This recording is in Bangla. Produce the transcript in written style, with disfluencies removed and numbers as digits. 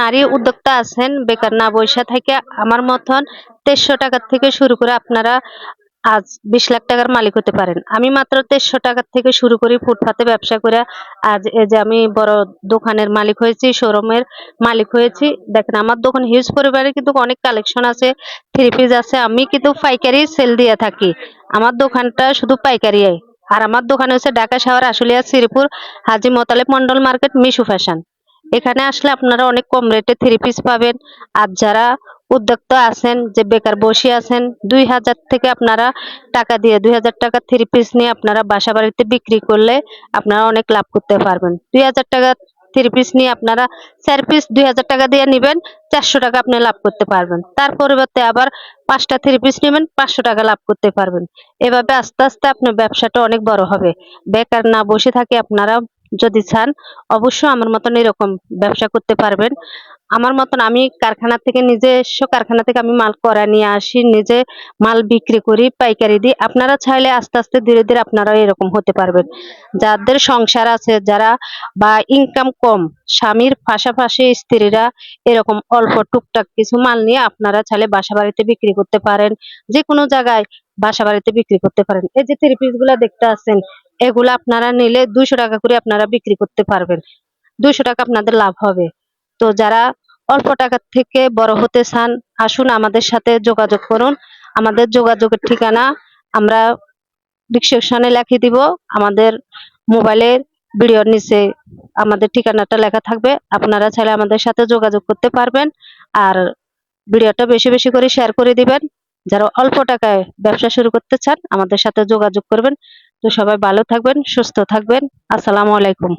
নারী উদ্যোক্তা আছেন বেকার না বইসা থেকে আমার মতন 2300 টাকা থেকে শুরু করে আপনারা আজ 20 লাখ টাকার মালিক হতে পারেন। আমি মাত্র 2300 টাকা থেকে শুরু করি ফুটপাতে ব্যবসা করে আজ এই যে আমি বড় দোকানের মালিক হয়েছি, শোরুমের মালিক হয়েছি। দেখেন আমার দোকান হিউজ পরিবারে কিন্তু অনেক কালেকশন আছে, থ্রি পিস আছে। আমি কিন্তু পাইকারি সেল দিয়ে থাকি। আমার দোকানটা শুধু পাইকারি। আর আমার দোকান হচ্ছে ঢাকা শহর আশুলিয়া শ্রীপুর হাজী মোতালেব মন্ডল মার্কেট মিশু ফ্যাশন। এখানে আসলে আপনারা অনেক কম রেটে থ্রি পিস পাবেন। আর যারা উদ্যোক্তা আছেন যে বেকার বসে আছেন, 2000 থেকে আপনারা টাকা দিয়ে 2000 টাকা থ্রি পিস নিয়ে আপনারা বাসা বাড়িতে বিক্রি করলে আপনারা অনেক লাভ করতে পারবেন। 2000 টাকা থ্রি পিস নিয়ে আপনারা 4 পিস 2000 টাকা দিয়ে নেবেন, 400 টাকা আপনি লাভ করতে পারবেন। তার পরিবর্তে আবার 5টা থ্রি পিস নেবেন, 500 টাকা লাভ করতে পারবেন। এভাবে আস্তে আস্তে আপনার ব্যবসাটা অনেক বড় হবে। বেকার না বসে থাকে আপনারা যদি চান অবশ্যই আমার মতন এরকম ব্যবসা করতে পারবেন। আমার মতন আমি কারখানা থেকে নিজস্ব কারখানা থেকে আমি মাল করা নিয়ে আসি, নিজে মাল বিক্রি করি, পাইকারি দিই। আপনারা চাইলে আস্তে আস্তে ধীরে ধীরে আপনারাও এরকম হতে পারবেন। যাদের সংসার আছে যারা বা ইনকাম কম, স্বামীর পাশাপাশি স্ত্রীরা এরকম অল্প টুকটাক কিছু মাল নিয়ে আপনারা চাইলে বাসা বাড়িতে বিক্রি করতে পারেন। যে কোনো জায়গায় বাসা বাড়িতে বিক্রি করতে পারেন। এই যে থ্রি পিস গুলা দেখতে আছেন, এগুলা আপনারা নিলে 200 টাকা করে আপনারা বিক্রি করতে পারবেন। 200 টাকা আপনাদের লাভ হবে। তো যারা অল্প টাকা থেকে বড় হতে চান আসুন আমাদের সাথে যোগাযোগ করুন। আমাদের যোগাযোগের ঠিকানা আমরা ডিসক্রিপশনে লিখে দিব। আমাদের মোবাইলের ভিডিওর নিচে আমাদের ঠিকানাটা লেখা থাকবে। আপনারা চাইলে আমাদের সাথে যোগাযোগ করতে পারবেন। আর ভিডিওটা বেশি বেশি করে শেয়ার করে দিবেন। যারা অল্প টাকায় ব্যবসা শুরু করতে চান আমাদের সাথে যোগাযোগ করবেন। তো সবাই ভালো থাকবেন, সুস্থ থাকবেন। আসসালামু আলাইকুম।